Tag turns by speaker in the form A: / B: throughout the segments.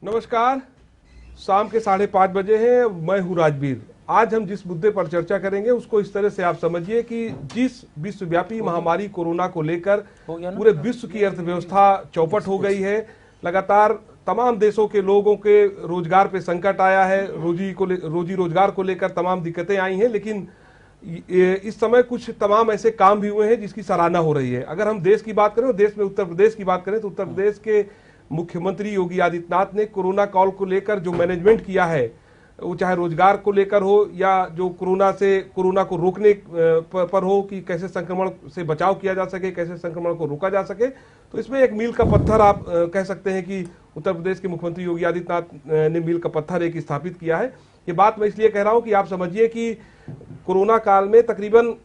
A: नमस्कार। शाम के 5:30 बजे हैं। मैं हूं राजवीर। आज हम जिस मुद्दे पर चर्चा करेंगे उसको इस तरह से आप समझिए कि जिस विश्वव्यापी महामारी कोरोना को लेकर पूरे विश्व की अर्थव्यवस्था चौपट हो गई है, लगातार तमाम देशों के लोगों के रोजगार पे संकट आया है, रोजी रोजगार को लेकर तमाम दिक्कतें आई हैं, लेकिन इस समय कुछ तमाम ऐसे काम भी हुए हैं जिसकी सराहना हो रही है। अगर हम देश की बात करें, देश में उत्तर प्रदेश की बात करें तो उत्तर प्रदेश के मुख्यमंत्री योगी आदित्यनाथ ने कोरोना काल को लेकर जो मैनेजमेंट किया है, वो चाहे रोजगार को लेकर हो या जो कोरोना को रोकने पर हो कि कैसे संक्रमण से बचाव किया जा सके, कैसे संक्रमण को रोका जा सके, तो इसमें एक मील का पत्थर आप कह सकते हैं कि उत्तर प्रदेश के मुख्यमंत्री योगी आदित्यनाथ ने मील का पत्थर एक स्थापित किया है। ये बात मैं इसलिए कह रहा हूं कि आप समझिए कि कोरोना काल में तकरीबन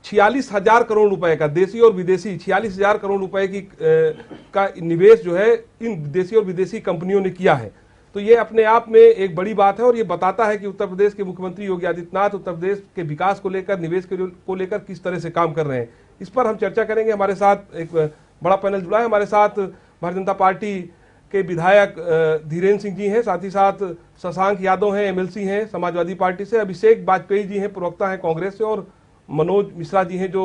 A: 46,000 करोड़ रुपए का देशी और विदेशी 46,000 करोड़ रुपए का निवेश जो है इन देशी और विदेशी कंपनियों ने किया है। तो ये अपने आप में एक बड़ी बात है और ये बताता है कि उत्तर प्रदेश के मुख्यमंत्री योगी आदित्यनाथ उत्तर प्रदेश के विकास को लेकर, निवेश को लेकर किस तरह से काम कर रहे हैं। इस पर हम चर्चा करेंगे। हमारे साथ एक बड़ा पैनल जुड़ा है। हमारे साथ भारतीय जनता पार्टी के विधायक धीरेन्द्र सिंह जी हैं, साथ ही साथ शशांक यादव हैं, एमएलसी हैं समाजवादी पार्टी से, अभिषेक वाजपेयी जी हैं, प्रवक्ता हैं कांग्रेस से, और मनोज मिश्रा जी हैं जो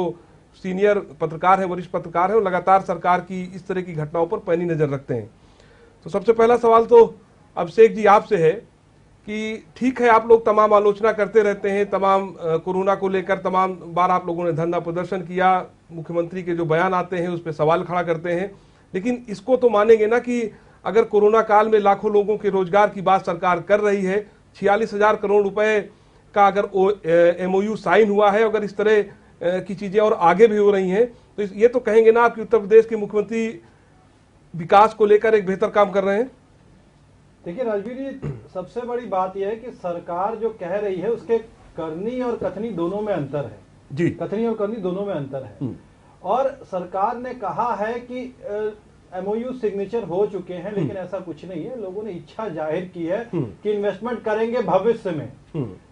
A: सीनियर पत्रकार हैं, वरिष्ठ पत्रकार हैं और लगातार सरकार की इस तरह की घटनाओं पर पैनी नजर रखते हैं। तो सबसे पहला सवाल तो अभिषेक जी आपसे है कि ठीक है, आप लोग तमाम आलोचना करते रहते हैं, तमाम कोरोना को लेकर तमाम बार आप लोगों ने धरना प्रदर्शन किया, मुख्यमंत्री के जो बयान आते हैं उस पर सवाल खड़ा करते हैं, लेकिन इसको तो मानेंगे ना कि अगर कोरोना काल में लाखों लोगों के रोजगार की बात सरकार कर रही है, 46,000 करोड़ रुपए का अगर एमओयू साइन हुआ है, अगर इस तरह की चीजें और आगे भी हो रही हैं, तो ये तो कहेंगे ना आप कि उत्तर प्रदेश के मुख्यमंत्री विकास को लेकर एक बेहतर काम कर रहे हैं।
B: देखिए राजवीर जी, सबसे बड़ी बात यह है कि सरकार जो कह रही है उसके करनी और कथनी दोनों में अंतर है
A: जी।
B: कथनी और करनी दोनों में अंतर है। और सरकार ने कहा है कि एमओयू सिग्नेचर हो चुके हैं, लेकिन ऐसा कुछ नहीं है। लोगों ने इच्छा जाहिर की है कि इन्वेस्टमेंट करेंगे भविष्य में,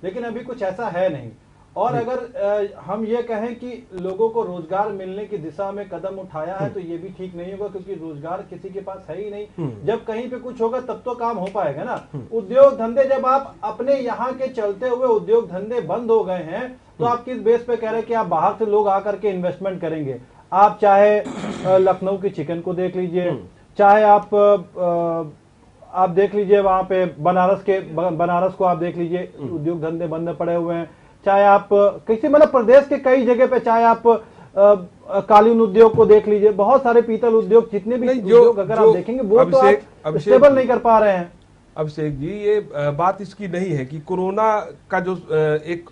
B: लेकिन अभी कुछ ऐसा है नहीं। और अगर हम ये कहें कि लोगों को रोजगार मिलने की दिशा में कदम उठाया है तो ये भी ठीक नहीं होगा, क्योंकि रोजगार किसी के पास है ही नहीं। जब कहीं पे कुछ होगा तब तो काम हो पाएगा ना। उद्योग धंधे, जब आप अपने यहाँ के चलते हुए उद्योग धंधे बंद हो गए हैं तो आप किस बेस पे कह रहे हैं कि आप बाहर से लोग आकर के इन्वेस्टमेंट करेंगे। आप चाहे लखनऊ की चिकन को देख लीजिए, चाहे आप देख लीजिए वहां पे बनारस को आप देख लीजिए, उद्योग धंधे बंद पड़े हुए हैं। चाहे आप किसी मतलब प्रदेश के कई जगह पे, चाहे आप कालीन उद्योग को देख लीजिए, बहुत सारे पीतल उद्योग, जितने भी उद्योग अगर आप देखेंगे वो तो आप स्टेबल नहीं कर पा रहे हैं।
A: अभिषेक जी, ये बात इसकी नहीं है कि कोरोना का जो एक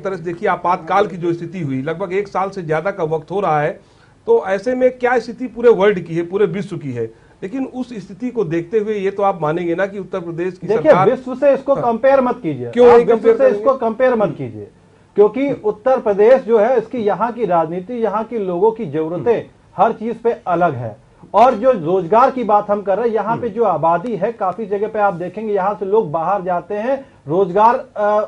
A: तरह से देखिए आपातकाल की जो स्थिति हुई, लगभग 1 साल से ज्यादा का वक्त हो रहा है, तो ऐसे में क्या स्थिति पूरे वर्ल्ड की है, पूरे विश्व की है, लेकिन उस स्थिति को देखते हुए ये तो आप मानेंगे ना कि उत्तर प्रदेश की सरकार,
B: विश्व से इसको कंपेयर मत कीजिए।
A: क्यों नहीं
B: विश्व से इसको कंपेयर मत कीजिए, क्योंकि उत्तर प्रदेश जो है, इसकी यहाँ की राजनीति, यहाँ की लोगों की जरूरतें हर चीज पे अलग है। और जो रोजगार की बात हम कर रहे हैं, यहाँ पे जो आबादी है, काफी जगह पे आप देखेंगे यहाँ से लोग बाहर जाते हैं रोजगार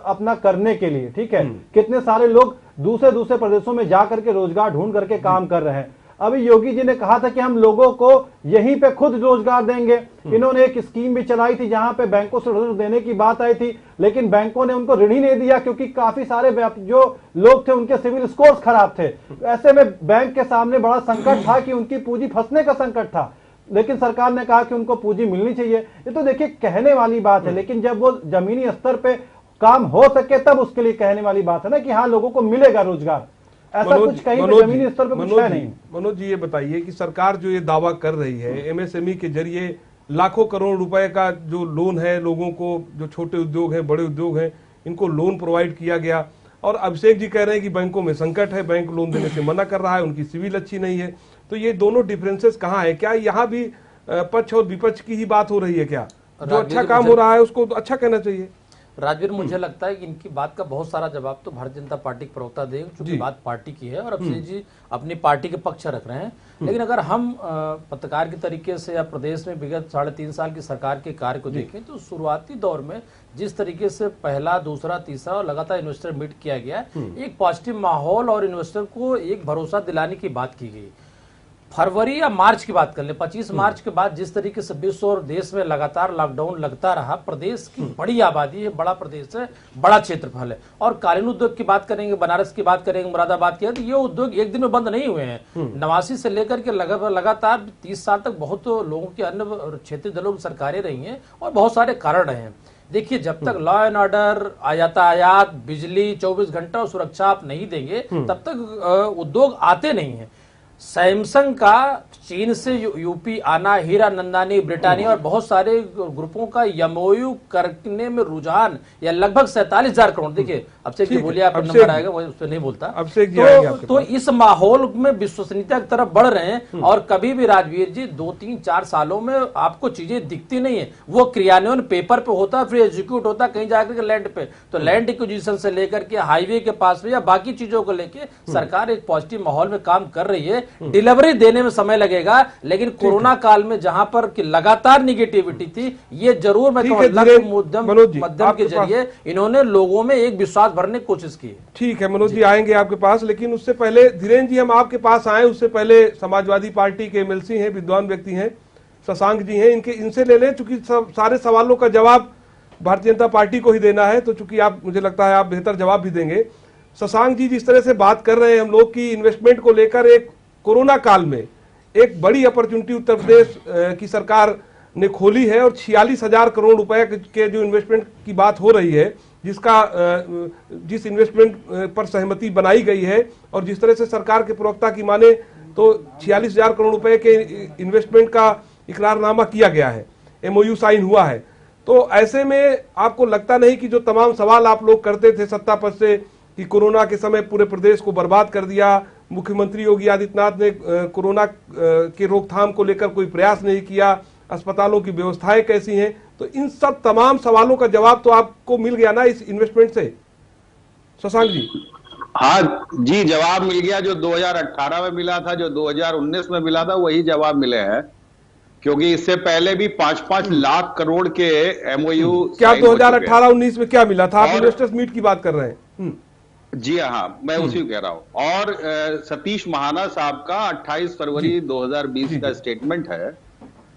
B: अपना करने के लिए। ठीक है, कितने सारे लोग दूसरे प्रदेशों में जा करके रोजगार ढूंढ करके काम कर रहे हैं। अभी योगी जी ने कहा था कि हम लोगों को यहीं पे खुद रोजगार देंगे। इन्होंने एक स्कीम भी चलाई थी जहां पे बैंकों से ऋण देने की बात आई थी, लेकिन बैंकों ने उनको ऋण ही नहीं दिया, क्योंकि काफी सारे जो लोग थे उनके सिविल स्कोर्स खराब थे। ऐसे में बैंक के सामने बड़ा संकट था कि उनकी पूंजी फंसने का संकट था, लेकिन सरकार ने कहा कि उनको पूंजी मिलनी चाहिए। ये तो देखिए कहने वाली बात है, लेकिन जब वो जमीनी स्तर पे काम हो सके तब उसके लिए कहने वाली बात है ना कि हाँ लोगों को मिलेगा रोजगार। ऐसा कुछ कहीं जमीनी स्तर पर कुछ है नहीं।
A: मनोज जी, ये बताइए कि सरकार जो ये दावा कर रही है एमएसएमई के जरिए लाखों करोड़ रुपए का जो लोन है, लोगों को जो छोटे उद्योग हैं, बड़े उद्योग हैं, इनको लोन प्रोवाइड किया गया, और अभिषेक जी कह रहे हैं कि बैंकों में संकट है, बैंक लोन देने से मना कर रहा है, उनकी सिविल अच्छी नहीं है। तो ये दोनों डिफरेंसेस कहाँ है? क्या यहाँ भी पक्ष और विपक्ष की ही बात हो रही है? क्या जो अच्छा काम हो रहा है उसको अच्छा कहना चाहिए?
C: राजवीर, मुझे लगता है कि इनकी बात का बहुत सारा जवाब तो भारतीय जनता पार्टी के प्रवक्ता देंगे, क्योंकि बात पार्टी की है और अभिषेक जी अपनी पार्टी के पक्ष रख रहे हैं। लेकिन अगर हम पत्रकार के तरीके से या प्रदेश में विगत 3.5 साल की सरकार के कार्य को देखें तो शुरुआती दौर में जिस तरीके से पहला, दूसरा, तीसरा और लगातार इन्वेस्टर मीट किया गया, एक पॉजिटिव माहौल और इन्वेस्टर को एक भरोसा दिलाने की बात की गई। फरवरी या मार्च की बात कर ले, 25 मार्च के बाद जिस तरीके से विश्व और देश में लगातार लॉकडाउन लगता रहा, प्रदेश की बड़ी आबादी है, बड़ा प्रदेश है, बड़ा क्षेत्रफल है, और कालीन उद्योग की बात करेंगे, बनारस की बात करेंगे, मुरादाबाद की, तो ये उद्योग एक दिन में बंद नहीं हुए हैं। 89 से लेकर के लगातार 30 साल तक बहुत लोगों की अन्य क्षेत्रीय दलों की सरकारें रही हैं और बहुत सारे कारण रहे हैं। देखिए, जब तक लॉ एंड ऑर्डर, यातायात, बिजली 24 घंटा और सुरक्षा आप नहीं देंगे, तब तक उद्योग आते नहीं है। सैमसंग का चीन से यूपी आना, हीरा नंदानी, ब्रिटानिया और बहुत सारे ग्रुपों का एमओयू करने में रुझान या लगभग 47,000 करोड़। देखिए, अब से बोलिए, आप नंबर आएगा वो उस पर नहीं बोलता।
A: अब से
C: तो इस माहौल में विश्वसनीयता की तरफ बढ़ रहे हैं, और कभी भी राजवीर जी 2, 3, 4 सालों में आपको चीजें दिखती नहीं है, वो क्रियान्वयन पेपर पे होता है, फिर एग्जीक्यूट होता है कहीं जाकर के लैंड पे। तो लैंड एक्विजिशन से लेकर के हाईवे के पास या बाकी चीजों को लेके सरकार एक पॉजिटिव माहौल में काम कर रही है। डिलीवरी देने में समय लगेगा, लेकिन कोरोना काल में जहां पर कि लगातार निगेटिविटी थी, ये जरूर मैं मध्यम के जरिए इन्होंने लोगों में एक विश्वास भरने की कोशिश की है।
A: ठीक है मनोज जी, आएंगे आपके पास, लेकिन उससे पहले धीरेन्द्र जी, हम आपके पास आए उससे पहले समाजवादी पार्टी के एमएलसी हैं, विद्वान व्यक्ति हैं, शशांक जी हैं, इनसे ले लें, चूंकि सारे सवालों का जवाब भारतीय जनता पार्टी को ही देना है, तो चूंकि आप, मुझे लगता है आप बेहतर जवाब भी देंगे। शशांक जी, जिस तरह से बात कर रहे हैं हम लोग की इन्वेस्टमेंट को लेकर, एक कोरोना काल में एक बड़ी अपॉर्चुनिटी उत्तर प्रदेश की सरकार ने खोली है, और 46,000 करोड़ रुपए के जो इन्वेस्टमेंट की बात हो रही है, जिस इन्वेस्टमेंट पर सहमति बनाई गई है, और जिस तरह से सरकार के प्रवक्ता की माने तो 46,000 करोड़ रुपए के इन्वेस्टमेंट का इकरारनामा किया गया है, एमओयू साइन हुआ है। तो ऐसे में आपको लगता नहीं कि जो तमाम सवाल आप लोग करते थे सत्ता पद से कि कोरोना के समय पूरे प्रदेश को बर्बाद कर दिया, मुख्यमंत्री योगी आदित्यनाथ ने कोरोना के रोकथाम को लेकर कोई प्रयास नहीं किया, अस्पतालों की व्यवस्थाएं कैसी हैं, तो इन सब तमाम सवालों का जवाब तो आपको मिल गया ना इस इन्वेस्टमेंट से, शशांक जी?
D: हाँ जी, जवाब मिल गया। जो 2018 में मिला था, जो 2019 में मिला था, वही जवाब मिले हैं, क्योंकि इससे पहले भी 5-5 लाख करोड़ के एमओयू।
A: क्या 2018-19 में क्या मिला था? आप इन्वेस्टर्स मीट की बात कर रहे हैं?
D: जी हाँ, मैं उसी को कह रहा हूं। और सतीश महाना साहब का 28 फरवरी 2020 का स्टेटमेंट है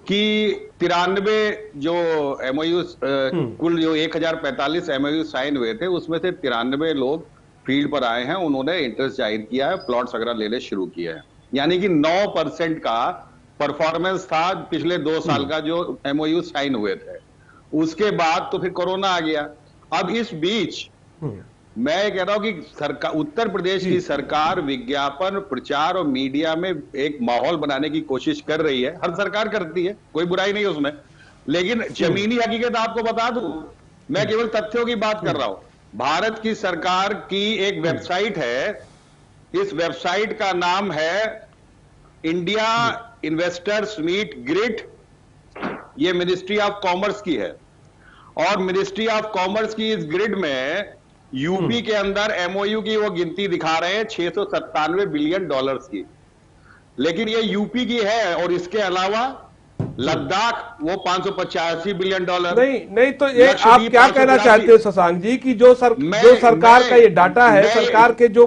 D: कि 93 जो एमओयू, कुल जो 1045 एमओयू साइन हुए थे, उसमें से 93 लोग फील्ड पर आए हैं, उन्होंने इंटरेस्ट जाहिर किया है, प्लॉट्स वगैरह लेने शुरू किए हैं। यानी कि 9% का परफॉर्मेंस था पिछले 2 साल का जो एमओयू साइन हुए थे। उसके बाद तो फिर कोरोना आ गया। अब इस बीच मैं कह रहा हूं कि सरकार, उत्तर प्रदेश की सरकार विज्ञापन, प्रचार और मीडिया में एक माहौल बनाने की कोशिश कर रही है। हर सरकार करती है, कोई बुराई नहीं है उसमें, लेकिन जमीनी हकीकत आपको बता दूं, मैं केवल तथ्यों की बात कर रहा हूं। भारत की सरकार की एक वेबसाइट है, इस वेबसाइट का नाम है इंडिया इन्वेस्टर्स मीट ग्रिड। ये मिनिस्ट्री ऑफ कॉमर्स की है, और मिनिस्ट्री ऑफ कॉमर्स की इस ग्रिड में यूपी के अंदर एमओयू की वो गिनती दिखा रहे हैं 697 बिलियन डॉलर्स की, लेकिन ये यूपी की है। और इसके अलावा लद्दाख वो 585 बिलियन डॉलर।
A: नहीं तो ये आप क्या कहना चाहते हो शशांक जी कि जो सरकार का ये डाटा है, सरकार के जो,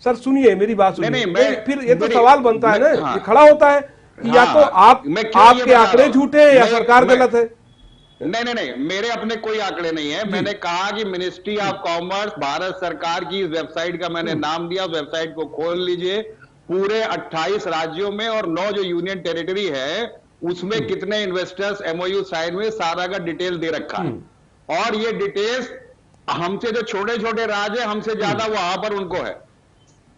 A: सर सुनिए मेरी बात सुनिए, फिर ये तो सवाल बनता है ना, ये खड़ा होता है कि या तो आपके आंकड़े झूठे हैं या सरकार गलत है।
D: नहीं, मेरे अपने कोई आंकड़े नहीं है। मैंने कहा कि मिनिस्ट्री ऑफ कॉमर्स, भारत सरकार की वेबसाइट का मैंने नाम दिया, वेबसाइट को खोल लीजिए। पूरे 28 राज्यों में और 9 जो यूनियन टेरिटरी है, उसमें कितने इन्वेस्टर्स एमओयू साइन हुए, सारा का डिटेल दे रखा है। और ये डिटेल्स हमसे जो छोटे छोटे राज्य है, हमसे ज्यादा वहां पर उनको है।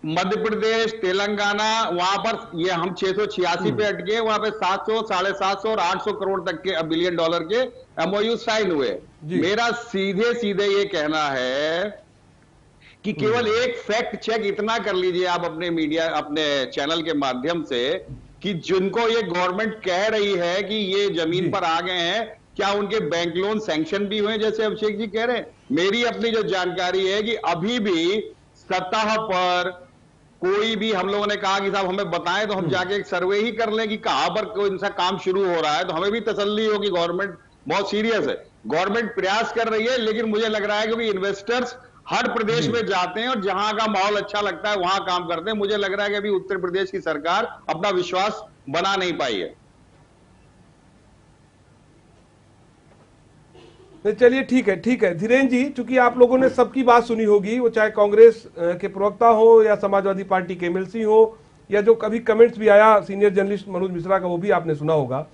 D: मध्य प्रदेश, तेलंगाना, वहां पर ये हम 686 पे अटके, वहां पे 700, 750 और 800 करोड़ तक के बिलियन डॉलर के एमओयू साइन हुए। मेरा सीधे सीधे ये कहना है कि केवल एक फैक्ट चेक इतना कर लीजिए आप अपने मीडिया, अपने चैनल के माध्यम से, कि जिनको ये गवर्नमेंट कह रही है कि ये जमीन पर आ गए हैं, क्या उनके बैंक लोन सैंक्शन भी हुए जैसे अभिषेक जी कह रहे हैं? मेरी अपनी जो जानकारी है कि अभी भी सतह पर कोई भी, हम लोगों ने कहा कि साहब हमें बताएं तो हम जाके एक सर्वे ही कर लें कि कहां पर कोई सा काम शुरू हो रहा है, तो हमें भी तसल्ली हो कि गवर्नमेंट बहुत सीरियस है, गवर्नमेंट प्रयास कर रही है। लेकिन मुझे लग रहा है कि इन्वेस्टर्स हर प्रदेश में जाते हैं और जहां का माहौल अच्छा लगता है वहां काम करते हैं। मुझे लग रहा है कि अभी उत्तर प्रदेश की सरकार अपना विश्वास बना नहीं पाई है।
A: नहीं, चलिए ठीक है धीरेन्द्र जी, चूंकि आप लोगों ने सबकी बात सुनी होगी, वो चाहे कांग्रेस के प्रवक्ता हो या समाजवादी पार्टी के एमएलसी हो, या जो कभी कमेंट्स भी आया सीनियर जर्नलिस्ट मनोज मिश्रा का, वो भी आपने सुना होगा।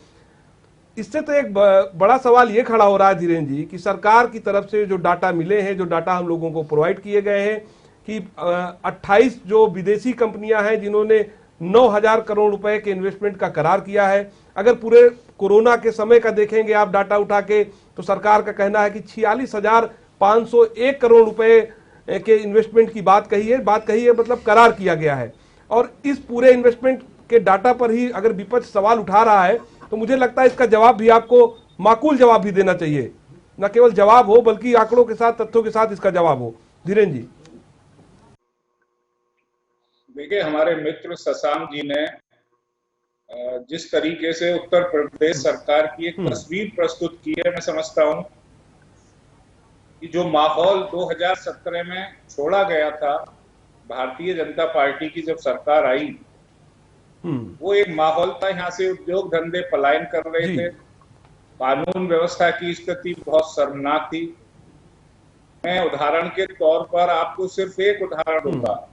A: इससे तो एक बड़ा सवाल ये खड़ा हो रहा है धीरेन्द्र जी कि सरकार की तरफ से जो डाटा मिले हैं, जो डाटा हम लोगों को प्रोवाइड किए गए हैं कि 28 जो विदेशी कंपनियां हैं जिन्होंने 9,000 करोड़ रुपए के इन्वेस्टमेंट का करार किया है। अगर पूरे कोरोना के समय का देखेंगे आप डाटा उठा के, तो सरकार का कहना है कि 46,501 करोड़ रुपए के इन्वेस्टमेंट की बात कही है, मतलब करार किया गया है। और इस पूरे इन्वेस्टमेंट के डाटा पर ही अगर विपक्ष सवाल उठा रहा है, तो मुझे लगता है इसका जवाब भी आपको माकूल जवाब भी देना चाहिए, न केवल जवाब हो बल्कि आंकड़ों के साथ, तथ्यों के साथ इसका जवाब हो। धीरेन्द्र जी।
E: देखिए, हमारे मित्र शशांक जी ने जिस तरीके से उत्तर प्रदेश सरकार की एक तस्वीर प्रस्तुत की है, मैं समझता हूं कि जो माहौल 2017 में छोड़ा गया था भारतीय जनता पार्टी की जब सरकार आई, वो एक माहौल था, यहाँ से उद्योग धंधे पलायन कर रहे थे, कानून व्यवस्था की स्थिति बहुत शर्मनाक थी। मैं उदाहरण के तौर पर आपको सिर्फ एक उदाहरण दूंगा,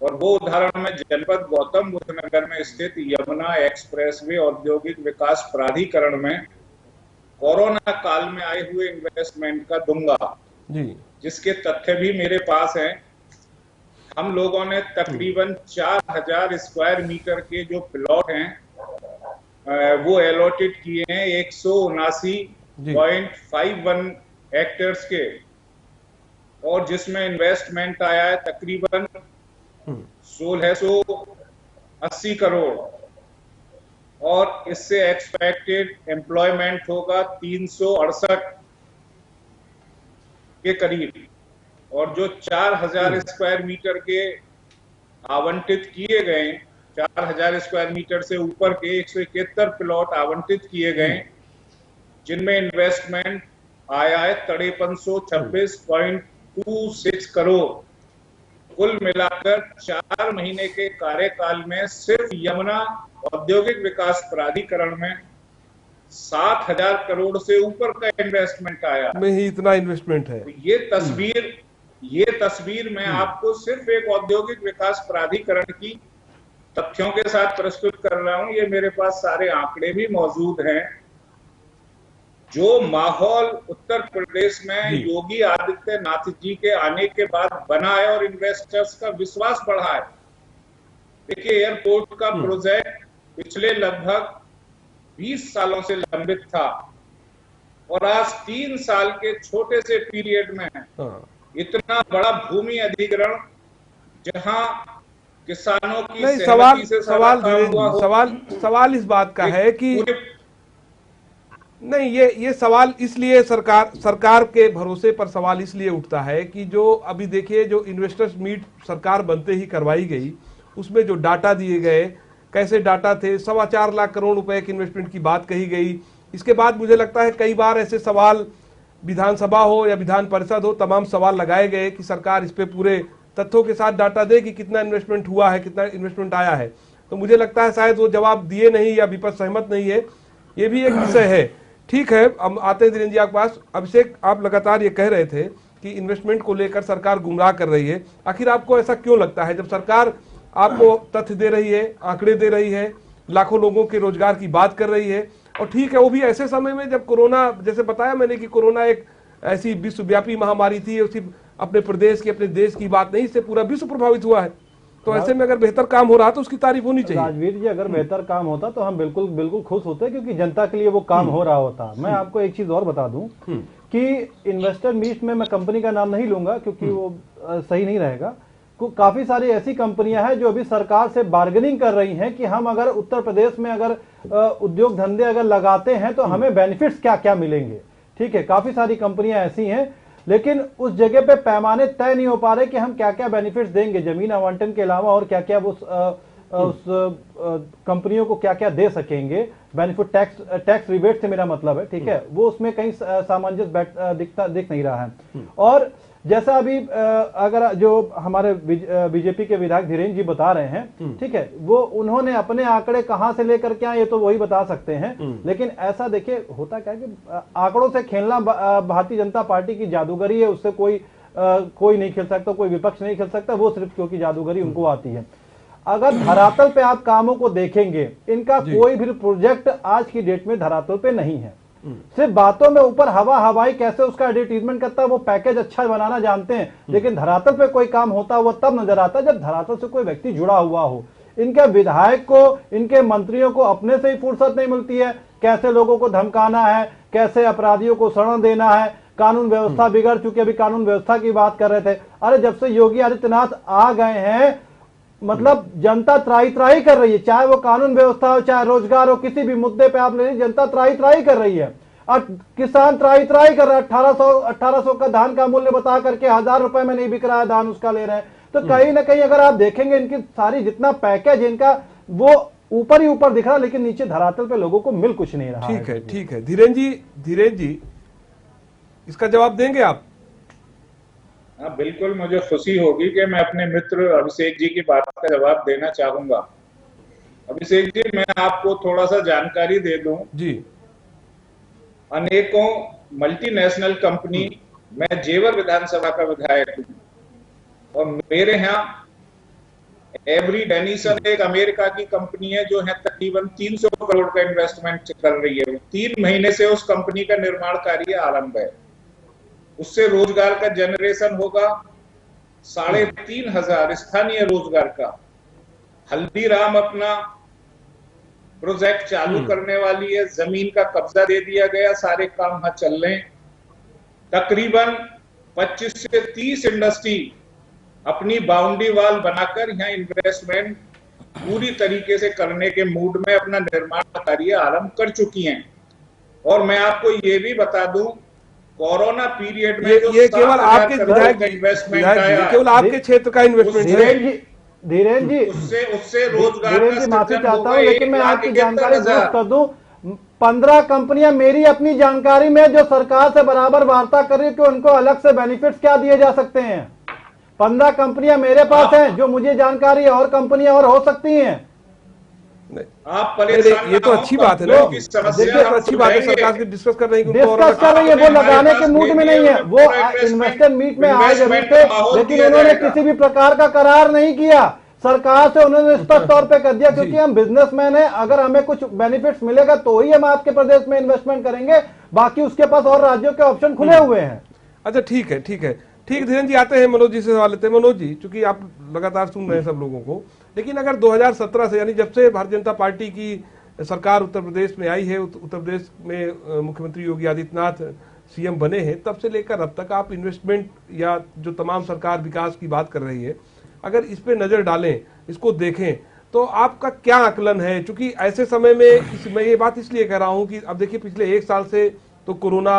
E: और वो उदाहरण में जनपद गौतम बुद्ध नगर में स्थित यमुना एक्सप्रेसवे औद्योगिक विकास प्राधिकरण में कोरोना काल में आए हुए इन्वेस्टमेंट का दूंगा, जिसके तथ्य भी मेरे पास हैं। हम लोगों ने तकरीबन 4,000 स्क्वायर मीटर के जो प्लॉट हैं वो अलॉटेड किए हैं 179.51 हेक्टेयर्स के, और जिसमें इन्वेस्टमेंट आया है तकरीबन 1,680 करोड़, और इससे एक्सपेक्टेड एम्प्लॉयमेंट होगा 368 के करीब। और जो 4,000 स्क्वायर मीटर के आवंटित किए गए, 4,000 स्क्वायर मीटर से ऊपर के 171 प्लॉट आवंटित किए गए, जिनमें इन्वेस्टमेंट आया है 5326.26 करोड़। कुल मिलाकर 4 महीने के कार्यकाल में सिर्फ यमुना औद्योगिक विकास प्राधिकरण में 7,000 करोड़ से ऊपर का इन्वेस्टमेंट आया
A: में ही इतना इन्वेस्टमेंट है।
E: तो ये तस्वीर मैं आपको सिर्फ एक औद्योगिक विकास प्राधिकरण की तथ्यों के साथ प्रस्तुत कर रहा हूं। ये मेरे पास सारे आंकड़े भी मौजूद हैं। जो माहौल उत्तर प्रदेश में योगी आदित्यनाथ जी के आने के बाद बना है और इन्वेस्टर्स का विश्वास बढ़ा है। देखिए, एयरपोर्ट का प्रोजेक्ट पिछले लगभग 20 सालों से लंबित था, और आज 3 साल के छोटे से पीरियड में इतना बड़ा भूमि अधिग्रहण, जहां किसानों की सहमति से
A: सवाल इस बात का है कि नहीं, ये सवाल इसलिए सरकार के भरोसे पर सवाल इसलिए उठता है कि जो अभी देखिए, जो इन्वेस्टर्स मीट सरकार बनते ही करवाई गई, उसमें जो डाटा दिए गए, कैसे डाटा थे, 4.25 लाख करोड़ रुपए के इन्वेस्टमेंट की बात कही गई। इसके बाद मुझे लगता है कई बार ऐसे सवाल विधानसभा हो या विधान परिषद हो, तमाम सवाल लगाए गए कि सरकार इस पे पूरे तथ्यों के साथ डाटा दे कि कितना इन्वेस्टमेंट हुआ है, कितना इन्वेस्टमेंट आया है। तो मुझे लगता है शायद वो जवाब दिए नहीं या विपक्ष सहमत नहीं है। ये भी एक विषय है। ठीक है, हम आते हैं धीरेन्द्र जी आपके पास। अभिषेक, आप लगातार ये कह रहे थे कि इन्वेस्टमेंट को लेकर सरकार गुमराह कर रही है। आखिर आपको ऐसा क्यों लगता है, जब सरकार आपको तथ्य दे रही है, आंकड़े दे रही है, लाखों लोगों के रोजगार की बात कर रही है, और ठीक है वो भी ऐसे समय में जब कोरोना, जैसे बताया मैंने कि कोरोना एक ऐसी विश्वव्यापी महामारी थी, सिर्फ अपने प्रदेश की, अपने देश की बात नहीं, इससे पूरा विश्व प्रभावित हुआ है। तो ऐसे में अगर बेहतर काम हो रहा तो उसकी तारीफ होनी चाहिए।
B: राजवीर जी, अगर बेहतर काम होता तो हम बिल्कुल खुश होते, क्योंकि जनता के लिए वो काम हो रहा होता। मैं आपको एक चीज और बता दूं कि इन्वेस्टर मीट में मैं कंपनी का नाम नहीं लूंगा क्योंकि वो सही नहीं रहेगा। काफी सारी ऐसी कंपनियां हैं जो अभी सरकार से बार्गेनिंग कर रही हैं कि हम अगर उत्तर प्रदेश में अगर उद्योग धंधे अगर लगाते हैं तो हमें बेनिफिट्स क्या क्या मिलेंगे। ठीक है, काफी सारी कंपनियां ऐसी हैं, लेकिन उस जगह पे पैमाने तय नहीं हो पा रहे कि हम क्या क्या बेनिफिट्स देंगे, जमीन आवंटन के अलावा और क्या क्या उस कंपनियों को क्या क्या दे सकेंगे। बेनिफिट टैक्स रिबेट से मेरा मतलब है, ठीक है, वो उसमें कहीं सामंजस्य दिख नहीं रहा है। और जैसा अभी अगर जो हमारे बीजेपी के विधायक धीरेन्द्र जी बता रहे हैं, ठीक है, वो उन्होंने अपने आंकड़े कहां से लेकर के आए ये तो वही बता सकते हैं, लेकिन ऐसा देखिए होता क्या है कि आंकड़ों से खेलना भारतीय जनता पार्टी की जादूगरी है, उससे कोई नहीं खेल सकता, कोई विपक्ष नहीं खेल सकता, वो सिर्फ क्योंकि जादूगरी उनको आती है। अगर धरातल पे आप कामों को देखेंगे, इनका कोई भी प्रोजेक्ट आज की डेट में धरातल पे नहीं है, सिर्फ बातों में ऊपर हवाई कैसे उसका एडवर्टीजमेंट करता है, वो पैकेज अच्छा बनाना जानते हैं, लेकिन धरातल पे कोई काम होता है वो तब नजर आता है जब धरातल से कोई व्यक्ति जुड़ा हुआ हो। इनके विधायक को, इनके मंत्रियों को अपने से ही फुर्सत नहीं मिलती है, कैसे लोगों को धमकाना है, कैसे अपराधियों को शरण देना है, कानून व्यवस्था बिगड़ चुकी है। अभी कानून व्यवस्था की बात कर रहे थे, अरे जब से योगी आदित्यनाथ आ गए हैं, मतलब जनता त्राही त्राही कर रही है, चाहे वो कानून व्यवस्था हो, चाहे रोजगार हो, किसी भी मुद्दे पे आप ले लीजिए, जनता त्राही त्राही कर रही है। और किसान त्राही त्राही कर रहा है, 1800 का धान का मूल्य बता करके 1000 रुपए में नहीं बिक रहा है धान, उसका ले रहे हैं। तो कहीं ना कहीं अगर आप देखेंगे इनकी सारी जितना पैकेज इनका वो ऊपर ही ऊपर दिख रहा है, लेकिन नीचे धरातल पे लोगों को मिल कुछ नहीं रहा।
A: ठीक है धीरेन्द्र जी इसका जवाब देंगे आप?
E: हाँ बिल्कुल, मुझे खुशी होगी कि मैं अपने मित्र अभिषेक जी की बात का जवाब देना चाहूंगा। अभिषेक जी, मैं आपको थोड़ा सा जानकारी दे दूं
A: जी।
E: अनेकों मल्टीनेशनल कंपनी, मैं जेवर विधानसभा का विधायक हूं और मेरे यहाँ एवरी डेनिसन एक अमेरिका की कंपनी है जो है तकरीबन 300 करोड़ का इन्वेस्टमेंट कर रही है। 3 महीने से उस कंपनी का निर्माण कार्य आरंभ है, उससे रोजगार का जनरेशन होगा 3500 स्थानीय रोजगार का। हल्दीराम अपना प्रोजेक्ट चालू करने वाली है, जमीन का कब्जा दे दिया गया, सारे काम वहां चल रहे हैं। तकरीबन 25 से 30 इंडस्ट्री अपनी बाउंड्री वाल बनाकर यहाँ इन्वेस्टमेंट पूरी तरीके से करने के मूड में अपना निर्माण कार्य आरंभ कर चुकी हैं। और मैं आपको ये भी बता दूं, कोरोना पीरियड में
A: ये केवल आपके विधायक
E: इन्वेस्टमेंट आया,
A: केवल आपके क्षेत्र का इन्वेस्टमेंट है।
B: धीरेन्द्र जी,
E: उससे रोजगार का
B: माफी चाहता हूँ, लेकिन मैं आपकी जानकारी दुरुस्त कर दूं। 15 कंपनियां मेरी अपनी जानकारी में जो सरकार से बराबर वार्ता कर रही है कि उनको अलग से बेनिफिट्स क्या दिए जा सकते हैं। 15 कंपनियां मेरे पास हैं जो मुझे जानकारी है, और कंपनियां और हो सकती हैं।
E: आप परेशान,
A: ये तो अच्छी बात है ना, देखिए तो अच्छी बात है, सरकार से डिस्कस कर रही है,
B: डिस्कस कर रही है, वो लगाने के मूड में नहीं है। वो इन्वेस्टर मीट में आए जरूर थे, लेकिन उन्होंने किसी भी प्रकार का करार नहीं किया। सरकार से उन्होंने स्पष्ट तौर पे कर दिया क्योंकि हम बिजनेसमैन हैं, अगर हमें कुछ बेनिफिट्स मिलेगा तो ही हम आपके प्रदेश में इन्वेस्टमेंट करेंगे, बाकी उसके पास और राज्यों के ऑप्शन खुले हुए हैं।
A: अच्छा ठीक है धीरेन्द्र जी, आते हैं मनोज जी से सवाल लेते हैं। मनोज जी, चूंकि आप लगातार सुन रहे हैं सब लोगों को, लेकिन अगर 2017 से, यानी जब से भारतीय जनता पार्टी की सरकार उत्तर प्रदेश में आई है, उत्तर प्रदेश में मुख्यमंत्री योगी आदित्यनाथ सीएम बने हैं, तब से लेकर अब तक आप इन्वेस्टमेंट या जो तमाम सरकार विकास की बात कर रही है, अगर इस पे नजर डालें, इसको देखें, तो आपका क्या आकलन है? चूंकि ऐसे समय में मैं ये बात इसलिए कह रहा हूं कि अब देखिए पिछले 1 साल से तो कोरोना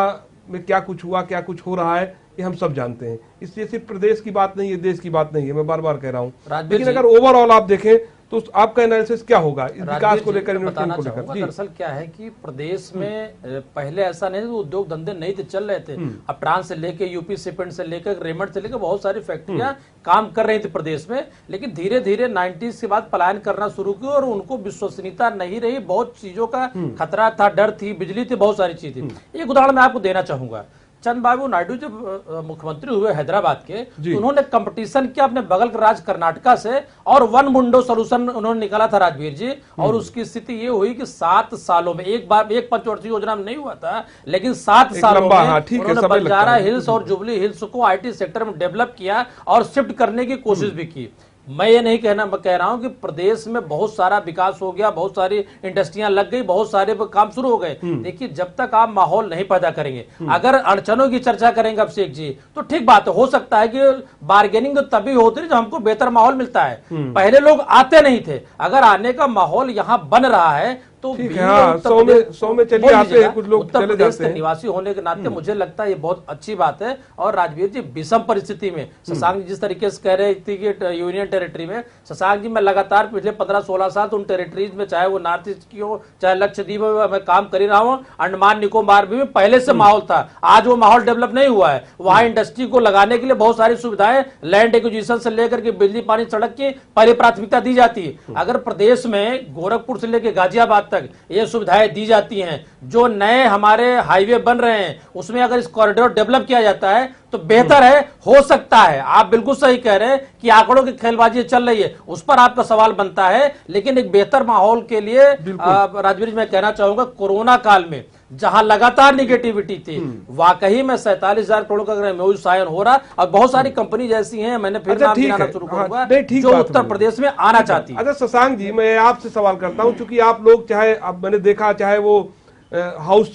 A: में क्या कुछ हुआ, क्या कुछ हो रहा है, ये हम सब जानते हैं। इसलिए सिर्फ प्रदेश की बात नहीं है, देश की बात नहीं है, मैं बार बार कह रहा हूं। लेकिन अगर ओवरऑल आप देखें तो आपका एनालिसिस क्या होगा इस विकास को लेकर, इन्वेस्टमेंट को लेकर?
C: दरअसल क्या है कि प्रदेश में पहले ऐसा नहीं था, उद्योग धंधे नहीं थे, चल रहे थे। अब ट्रांस से लेके, यूपी सिपेंट से लेकर, रेमंड से लेकर बहुत सारी फैक्ट्रियां काम कर रही थी प्रदेश में, लेकिन धीरे धीरे 90s के बाद पलायन करना शुरू किया और उनको विश्वसनीयता नहीं रही, बहुत चीजों का खतरा था, डर थी, बिजली थी, बहुत सारी चीज थी। एक उदाहरण मैं आपको देना चाहूंगा। चंद्रबाबू नायडू जब मुख्यमंत्री हुए हैदराबाद के, तो उन्होंने कंपटीशन किया अपने बगल के राज्य कर्नाटका से, और वन विंडो सॉल्यूशन उन्होंने निकाला था राजवीर जी, और उसकी स्थिति ये हुई कि 7 सालों में, एक पंचवर्षीय योजना में नहीं हुआ था, लेकिन 7 सालों में उन्होंने बंजारा हिल्स और जुबली हिल्स को आईटी सेक्टर में डेवलप किया और शिफ्ट करने की कोशिश भी की। मैं ये नहीं कहना, मैं कह रहा हूं कि प्रदेश में बहुत सारा विकास हो गया, बहुत सारी इंडस्ट्रियां लग गई, बहुत सारे काम शुरू हो गए। देखिए, जब तक आप माहौल नहीं पैदा करेंगे, अगर अड़चनों की चर्चा करेंगे अभिषेक जी, तो ठीक बात है, हो सकता है कि बार्गेनिंग तभी होती है जब हमको बेहतर माहौल मिलता है। पहले लोग आते नहीं थे, अगर आने का माहौल यहां बन रहा है तो
A: ठीक है,
C: बीवी
A: हाँ,
C: और उत्तर
A: 100 में
C: प्रदेश-
A: 100 में चलिए
C: बोल
A: आते हैं,
C: लीजिएगा,
A: कुछ लोग
C: उत्तर
A: चले
C: प्रदेश
A: जाते
C: के
A: हैं।
C: निवासी होने के नाते मुझे लगता है ये बहुत अच्छी बात है। और राजवीर जी, विषम परिस्थिति में शशांक जी जिस तरीके से कह रहे थे कि यूनियन टेरिटरी में, शशांक जी मैं लगातार पिछले 15-16 साल उन टेरिटरीज में, चाहे वो नॉर्थ ईस्ट की हो चाहे लक्षद्वीप में, मैं काम कर ही रहा हूँ। अंडमान निकोबार भी में पहले से माहौल था, आज वो माहौल डेवलप नहीं हुआ है। वहां इंडस्ट्री को लगाने के लिए बहुत सारी सुविधाएं, लैंड एक्विजिशन से लेकर के बिजली पानी सड़क की पहले प्राथमिकता दी जाती है। अगर प्रदेश में गोरखपुर से लेकर गाजियाबाद तक ये सुविधाएं दी जाती हैं, जो नए हमारे हाईवे बन रहे हैं उसमें अगर इस कॉरिडोर डेवलप किया जाता है तो बेहतर है। हो सकता है, आप बिल्कुल सही कह रहे हैं कि आंकड़ों की खेलबाजी चल रही है, उस पर आपका सवाल बनता है। लेकिन एक बेहतर माहौल के लिए राजवीर जी मैं कहना चाहूंगा, कोरोना काल में जहां लगातार निगेटिविटी थी, वाकई में 47,000 करोड़ का अगर MOU साइन हो रहा, और बहुत सारी कंपनी जैसी हैं, मैंने फिर
A: अच्छा,
C: नाम
A: ठीक
C: गिनाना
A: है।
C: शुरू
A: हाँ,
C: करूंगा,
A: नहीं, ठीक
C: जो
A: बात
C: उत्तर
A: है।
C: प्रदेश में आना चाहती है।
A: अच्छा शशांक जी, मैं आपसे सवाल करता हूं, चूंकि आप लोग चाहे, अब मैंने देखा चाहे वो हाउस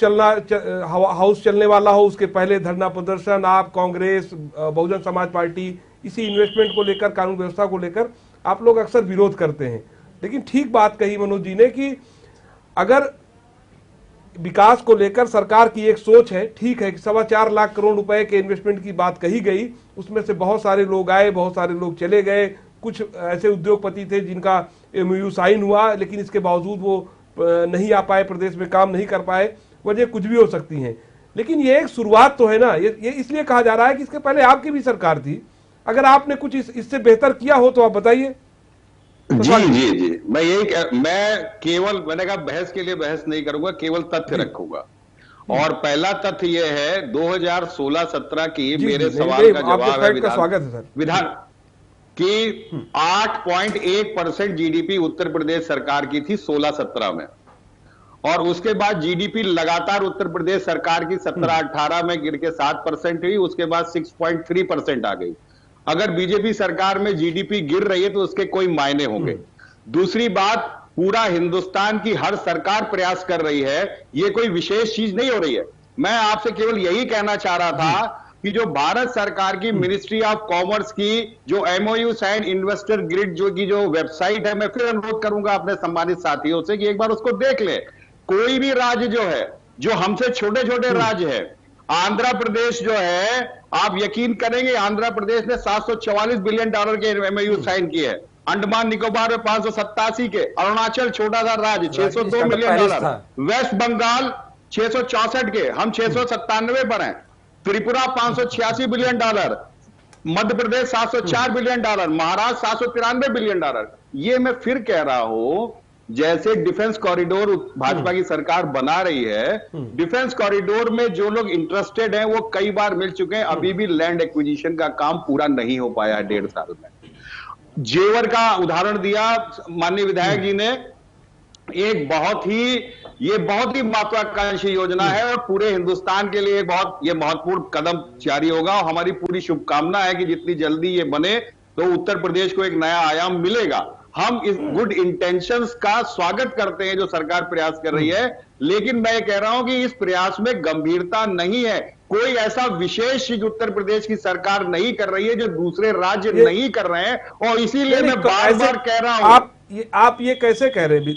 A: चलने वाला हो, उसके पहले धरना प्रदर्शन, आप कांग्रेस, बहुजन समाज पार्टी, इसी इन्वेस्टमेंट को लेकर, कानून व्यवस्था को लेकर आप लोग अक्सर विरोध करते हैं। लेकिन ठीक बात कही मनोज जी ने कि अगर विकास को लेकर सरकार की एक सोच है, ठीक है कि 4.25 लाख करोड़ रुपए के इन्वेस्टमेंट की बात कही गई, उसमें से बहुत सारे लोग आए, बहुत सारे लोग चले गए, कुछ ऐसे उद्योगपति थे जिनका MOU साइन हुआ लेकिन इसके बावजूद वो नहीं आ पाए, प्रदेश में काम नहीं कर पाए, वजह कुछ भी हो सकती हैं। लेकिन ये एक शुरुआत तो है ना, ये इसलिए कहा जा रहा है कि इसके पहले आपकी भी सरकार थी, अगर आपने कुछ इससे बेहतर किया हो तो आप बताइए।
D: जी, मैं केवल, मैंने कहा बहस के लिए बहस नहीं करूंगा, केवल तथ्य रखूंगा। और पहला तथ्य यह है 2016-17 की मेरे सवाल का जवाब है
A: स्वागत है सर।
D: विधान कि 8.1% GDP उत्तर प्रदेश सरकार की थी 16-17 में, और उसके बाद GDP लगातार उत्तर प्रदेश सरकार की 17-18 में गिर के 7% हुई, उसके बाद 6.3% आ गई। अगर बीजेपी सरकार में GDP गिर रही है तो उसके कोई मायने होंगे। दूसरी बात, पूरा हिंदुस्तान की हर सरकार प्रयास कर रही है, ये कोई विशेष चीज नहीं हो रही है। मैं आपसे केवल यही कहना चाह रहा था कि जो भारत सरकार की मिनिस्ट्री ऑफ कॉमर्स की जो MOU साइन इन्वेस्टर ग्रिड जो वेबसाइट है, मैं फिर अनुरोध करूंगा अपने सम्मानित साथियों से कि एक बार उसको देख ले। कोई भी राज्य जो है, जो हमसे छोटे छोटे राज्य है, आंध्र प्रदेश जो है, आप यकीन करेंगे आंध्र प्रदेश ने $744 बिलियन के MOU साइन किए हैं। अंडमान निकोबार में 587 के, अरुणाचल छोटा सा राज्य $602 मिलियन, वेस्ट बंगाल 664 के, हम 697 पर हैं, Tripura $586 billion, Madhya Pradesh $704 billion, Maharashtra $793 billion. ये मैं फिर कह रहा हूं, जैसे डिफेंस कॉरिडोर भाजपा की सरकार बना रही है, डिफेंस कॉरिडोर में जो लोग इंटरेस्टेड हैं वो कई बार मिल चुके हैं, अभी भी लैंड एक्विजिशन का काम पूरा नहीं हो पाया है 1.5 साल में। जेवर का उदाहरण दिया माननीय विधायक जी ने, एक बहुत ही महत्वाकांक्षी योजना है और पूरे हिंदुस्तान के लिए ये महत्वपूर्ण कदम जारी होगा, और हमारी पूरी शुभकामना है कि जितनी जल्दी ये बने तो उत्तर प्रदेश को एक नया आयाम मिलेगा। हम इस गुड इंटेंशंस का स्वागत करते हैं जो सरकार प्रयास कर रही है, लेकिन मैं कह रहा हूं कि इस प्रयास में गंभीरता नहीं है। कोई ऐसा विशेष चीज उत्तर प्रदेश की सरकार नहीं कर रही है जो दूसरे राज्य नहीं कर रहे हैं, और इसीलिए मैं बार बार कह रहा हूं।
A: आप ये कैसे कह रहे हैं?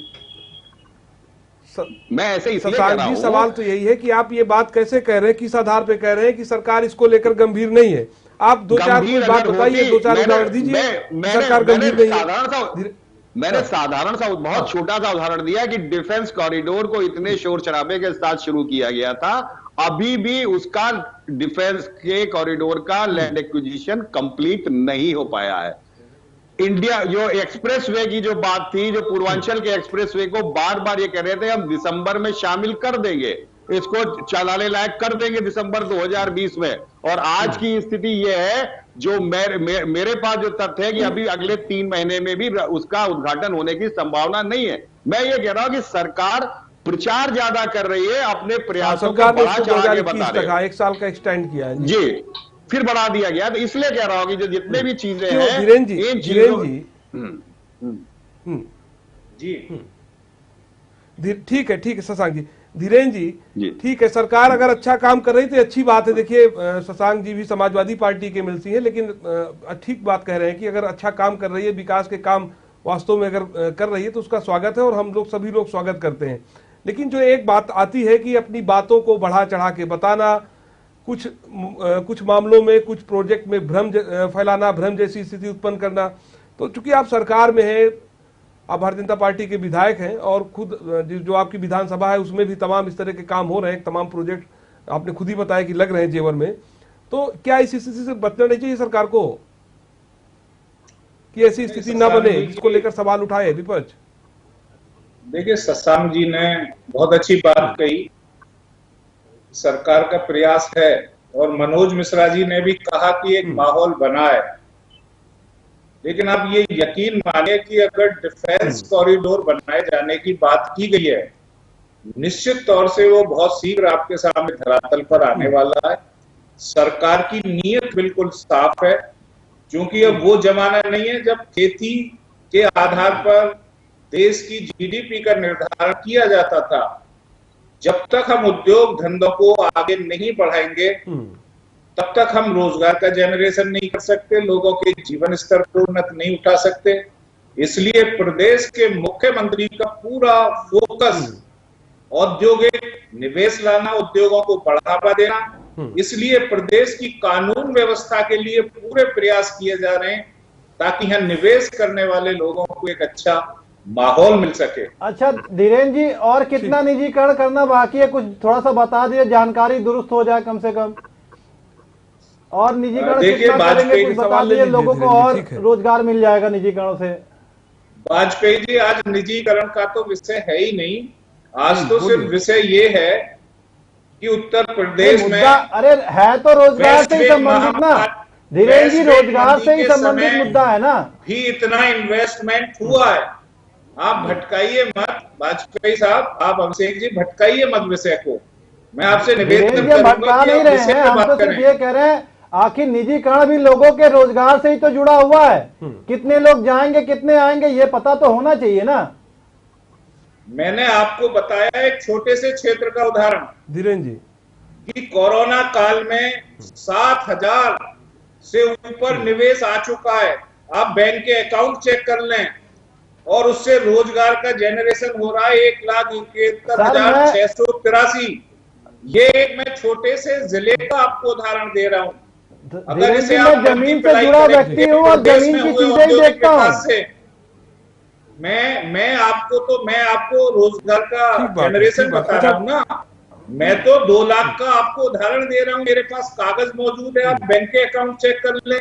D: मैं ऐसे इसलिए कह रहा हूं,
A: सवाल तो यही है कि आप ये बात कैसे कह रहे हैं, किस आधार पे कह रहे हैं कि सरकार इसको लेकर गंभीर नहीं है? आप दो चार बात बताइए, 2-4 उदाहरण दीजिए। सरकार गंभीर नहीं है।
D: मैंने साधारण सा बहुत छोटा सा उदाहरण दिया कि डिफेंस कॉरिडोर को इतने शोर शराबे के साथ शुरू किया गया था, अभी भी उसका डिफेंस के कॉरिडोर का लैंड एक्विजिशन कंप्लीट नहीं हो पाया है। इंडिया जो एक्सप्रेस वे की जो बात थी, जो पूर्वांचल के एक्सप्रेस वे को बार बार ये कह रहे थे हम दिसंबर में शामिल कर देंगे, इसको चलाने लायक कर देंगे दिसंबर 2020 में, और आज की स्थिति यह है, जो मेरे पास जो तथ्य है कि अभी अगले 3 महीने में भी उसका उद्घाटन होने की संभावना नहीं है। मैं ये कह रहा हूं कि सरकार प्रचार ज्यादा कर रही है, अपने प्रयासों को बढ़ा चढ़ा के बता रही है।
A: 1 साल का एक्सटेंड किया है
D: जी, फिर बढ़ा दिया गया, तो इसलिए कह रहा हूं कि जो जितने भी चीजें हैं,
A: धीरेन जी ठीक है शशांक जी, धीरेन जी ठीक है, सरकार अगर अच्छा काम कर रही तो अच्छी बात है। देखिए शशांक जी भी समाजवादी पार्टी के मिलती हैं, लेकिन ठीक बात कह रहे हैं कि अगर अच्छा काम कर रही है, विकास के काम वास्तव में अगर कर रही है तो उसका स्वागत है और हम लोग सभी लोग स्वागत करते हैं। लेकिन जो एक बात आती है कि अपनी बातों को बढ़ा चढ़ा के बताना, कुछ मामलों में, कुछ प्रोजेक्ट में भ्रम फैलाना, भ्रम जैसी स्थिति उत्पन्न करना। तो चूंकि आप सरकार में हैं, आप भारतीय जनता पार्टी के विधायक हैं और खुद जो आपकी विधानसभा है उसमें भी तमाम इस तरह के काम हो रहे हैं, तमाम प्रोजेक्ट आपने खुद ही बताया कि लग रहे हैं जेवर में। तो क्या इस स्थिति से बचना नहीं चाहिए सरकार को कि ऐसी स्थिति न बने जिसको लेकर सवाल उठाए विपक्ष?
E: देखिए, शशांक जी ने बहुत अच्छी बात कही, सरकार का प्रयास है, और मनोज मिश्रा जी ने भी कहा कि एक माहौल बना है। लेकिन आप ये यकीन मानिए कि अगर डिफेंस कॉरिडोर बनाए जाने की बात की गई है, निश्चित तौर से वो बहुत शीघ्र आपके सामने धरातल पर आने वाला है। सरकार की नीयत बिल्कुल साफ है, क्योंकि अब वो जमाना नहीं है जब खेती के आधार पर देश की जीडीपी का निर्धारण किया जाता था। जब तक हम उद्योग धंधों को आगे नहीं बढ़ाएंगे तब तक हम रोजगार का जनरेशन नहीं कर सकते, लोगों के जीवन स्तर को उन्नत नहीं उठा सकते। इसलिए प्रदेश के मुख्यमंत्री का पूरा फोकस औद्योगिक निवेश लाना, उद्योगों को बढ़ावा देना। इसलिए प्रदेश की कानून व्यवस्था के लिए पूरे प्रयास किए जा रहे हैं ताकि यहाँ निवेश करने वाले लोगों को एक अच्छा माहौल मिल सके।
B: अच्छा धीरेन्द्र जी, और कितना निजीकरण करना बाकी है, कुछ थोड़ा सा बता दीजिए, जानकारी दुरुस्त हो जाए कम से कम। और निजीकरण कितना करेंगे कुछ बता दीजिए, लोगों को और रोजगार मिल जाएगा निजीकरण से।
E: वाजपेयी जी, आज निजीकरण का तो विषय है ही नहीं, आज तो सिर्फ विषय ये है कि उत्तर प्रदेश में,
B: अरे है तो रोजगार से ही संबंधित ना धीरेन्द्र जी, रोजगार से ही संबंधित मुद्दा है ना।
E: भी इतना इन्वेस्टमेंट हुआ है, आप भटकाइए मत वाजपेयी साहब, आप अभिषेक जी भटकाइए मत विषय को। मैं आपसे निवेदन
B: भटका नहीं रहे हैं, हम तो सिर्फ ये कह रहे हैं आखिर निजीकरण भी लोगों के रोजगार से ही तो जुड़ा हुआ है। कितने लोग जाएंगे, कितने आएंगे, ये पता तो होना चाहिए ना।
E: मैंने आपको बताया एक छोटे से क्षेत्र का उदाहरण
A: धीरेन्द्र जी
E: कि कोरोना काल में 7,000 से ऊपर निवेश आ चुका है। आप बैंक के अकाउंट चेक कर लें और उससे रोजगार का जनरेशन हो रहा है 1,71,683। ये एक मैं छोटे से जिले का आपको उदाहरण दे रहा हूं। अगर इसे आप
B: जमीन से जुड़ा व्यक्ति हूँ और जमीन की चीजें ही देखता हूँ।
E: मैं आपको रोजगार का जनरेशन बता रहा हूँ ना। मैं तो 2 लाख का आपको उदाहरण दे रहा हूँ, मेरे पास कागज मौजूद है, आप बैंक के अकाउंट चेक कर लें।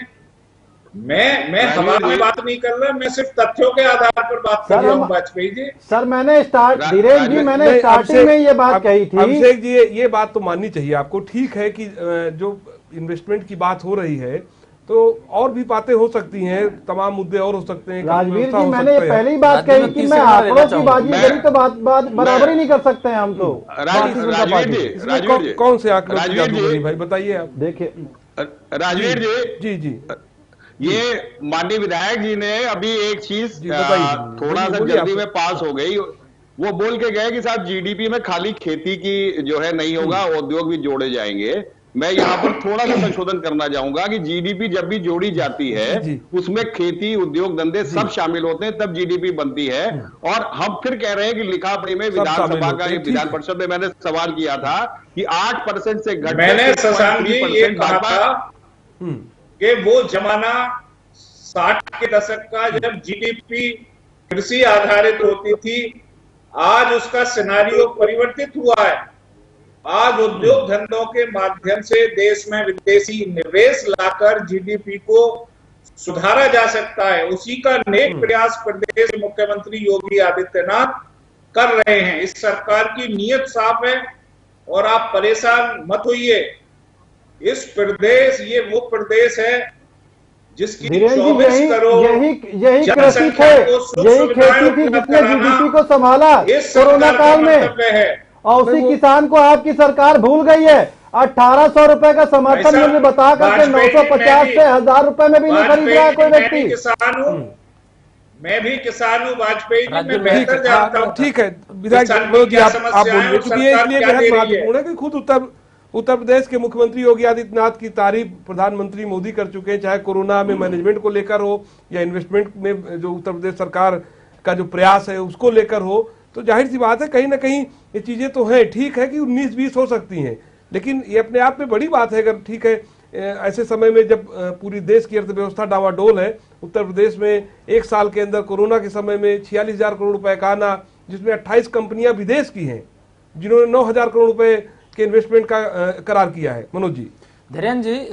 E: मैं हवा में बात नहीं कर रहा, मैं सिर्फ तथ्यों के आधार पर बात कर रहा हूँ वाजपेयी जी।
B: सर धीरेन्द्र जी, मैंने स्टार्टिंग में ये बात कही थी।
A: अभिषेक जी, ये बात तो माननी चाहिए आपको। ठीक है कि जो इन्वेस्टमेंट की बात हो रही है तो और भी बातें हो सकती हैं, तमाम मुद्दे और हो सकते हैं।
B: राजवीर जी, मैंने पहले ही बात कही कि मैं आंकड़ों की बाजी करी तो बात बराबरी नहीं कर सकते हैं हम तो।
A: कौन से आंकड़े भाई बताइए आप।
B: देखिए
D: राजवीर
A: जी जी,
D: ये माननीय विधायक जी ने अभी एक चीज थोड़ा सा जल्दी में पास हो गई, वो बोल के गए कि साहब जीडीपी में खाली खेती की जो है नहीं होगा, उद्योग भी जोड़े जाएंगे। मैं यहाँ पर थोड़ा सा संशोधन करना चाहूंगा कि जीडीपी जब भी जोड़ी जाती है उसमें खेती, उद्योग, धंधे सब शामिल होते हैं, तब जीडीपी बनती है। और हम फिर कह रहे हैं कि लिखा पढ़ी में विधानसभा का, विधान परिषद में मैंने सवाल किया था कि 8% से घट,
E: मैंने शशांक जी ये कहा था कि वो जमाना 60 के दशक का जब जीडीपी कृषि आधारित होती थी। आज उसका सिनारियो परिवर्तित हुआ है। आज उद्योग धंधों के माध्यम से देश में विदेशी निवेश लाकर जीडीपी को सुधारा जा सकता है। उसी का नेक प्रयास प्रदेश के मुख्यमंत्री योगी आदित्यनाथ कर रहे हैं। इस सरकार की नीयत साफ है और आप परेशान मत होइए। इस प्रदेश, ये वो प्रदेश है जिसकी 24 करोड़
B: यही कृषि थे, यही खेती थी जिसने जीडीपी को संभाला कोरोना काल में, और उसी किसान को आपकी सरकार भूल गई है। 1800 रुपए का समर्थन मूल्य बता करके 950 से 1000 रुपए में भी नहीं खरीद रहा है कोई व्यक्ति।
E: मैं भी किसान हूँ वाजपेयी जी, मैं बेहतर जानता हूँ।
A: ठीक है विधायक जी, आप बोलिए, क्योंकि ये इसलिए बेहद महत्वपूर्ण है कि खुद उत्तर उत्तर प्रदेश के मुख्यमंत्री योगी आदित्यनाथ की तारीफ प्रधानमंत्री मोदी कर चुके हैं, चाहे कोरोना में मैनेजमेंट को लेकर हो या इन्वेस्टमेंट में जो उत्तर प्रदेश सरकार का जो प्रयास है उसको लेकर हो। तो जाहिर सी बात है कहीं ना कहीं ये चीजें तो हैं, ठीक है कि 19-20 हो सकती हैं, लेकिन ये अपने आप में बड़ी बात है। अगर ठीक है ऐसे समय में जब पूरी देश की अर्थव्यवस्था डावाडोल है, उत्तर प्रदेश में एक साल के अंदर कोरोना के समय में 46,000 करोड़ रुपए का आना, जिसमें 28 कंपनियां विदेश की हैं जिन्होंने 9,000 करोड़ रुपए के इन्वेस्टमेंट का करार किया है। मनोज जी।
C: धीरेन्द्र जी,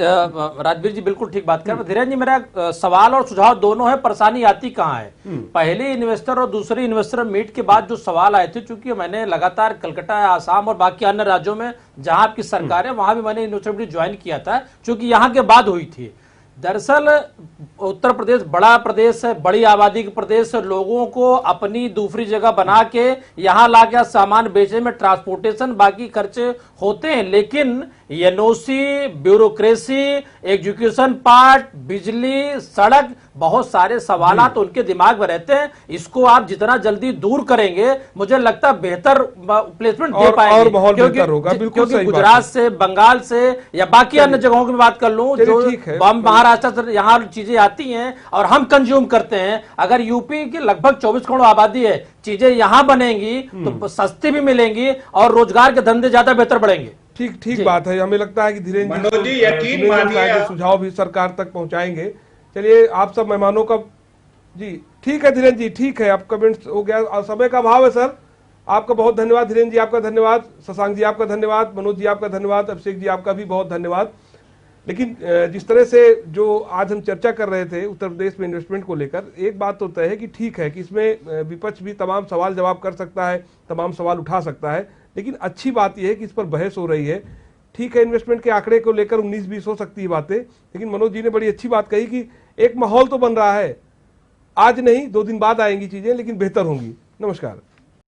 C: राजवीर जी बिल्कुल ठीक बात कर रहे हैं। धीरेन्द्र जी, मेरा सवाल और सुझाव दोनों है, परेशानी आती कहाँ है? पहले इन्वेस्टर और दूसरे इन्वेस्टर मीट के बाद जो सवाल आए थे, चूंकि मैंने लगातार कलकत्ता, आसाम और बाकी अन्य राज्यों में जहां आपकी सरकार है वहां भी मैंने इन्वेस्टर मीट ज्वाइन किया था, चूंकि यहाँ के बाद हुई थी। दरअसल उत्तर प्रदेश बड़ा प्रदेश है, बड़ी आबादी का प्रदेश है, लोगों को अपनी दूसरी जगह बना के यहाँ लाके सामान बेचने में ट्रांसपोर्टेशन बाकी खर्चे होते हैं, लेकिन एनओसी, ब्यूरोक्रेसी, एजुकेशन पार्ट, बिजली, सड़क, बहुत सारे सवालात उनके दिमाग में रहते हैं। इसको आप जितना जल्दी दूर करेंगे मुझे लगता है बेहतर प्लेसमेंट दे पाएंगे,
A: और माहौल बेहतर होगा। बिल्कुल
C: क्योंकि गुजरात से, बंगाल से या बाकी अन्य जगहों की बात कर लूं, जो महाराष्ट्र से यहाँ चीजें आती हैं और हम कंज्यूम करते हैं। अगर यूपी की लगभग 24 करोड़ आबादी है, चीजें यहाँ बनेंगी तो सस्ती भी मिलेंगी और रोजगार के धंधे ज्यादा बेहतर बढ़ेंगे।
A: ठीक बात है। हमें लगता है कि
E: मनोज जी यकीन मानिए
A: सुझाव भी सरकार तक पहुंचाएंगे। चलिए आप सब मेहमानों का जी ठीक है धीरेन्द्र जी, ठीक है, आप कमेंट्स हो गया और समय का अभाव है सर। आपका बहुत धन्यवाद धीरेन्द्र जी, आपका धन्यवाद, शशांक जी आपका धन्यवाद, मनोज जी आपका धन्यवाद, अभिषेक जी आपका भी बहुत धन्यवाद। लेकिन जिस तरह से जो आज हम चर्चा कर रहे थे उत्तर प्रदेश में इन्वेस्टमेंट को लेकर, एक बात तो तय है कि ठीक है कि इसमें विपक्ष भी तमाम सवाल जवाब कर सकता है, तमाम सवाल उठा सकता है, लेकिन अच्छी बात यह है कि इस पर बहस हो रही है। ठीक है, इन्वेस्टमेंट के आंकड़े को लेकर 19-20 हो सकती है बातें, लेकिन मनोज जी ने बड़ी अच्छी बात कही कि एक माहौल तो बन रहा है। आज नहीं, 2 दिन बाद आएंगी चीजें, लेकिन बेहतर होंगी। नमस्कार।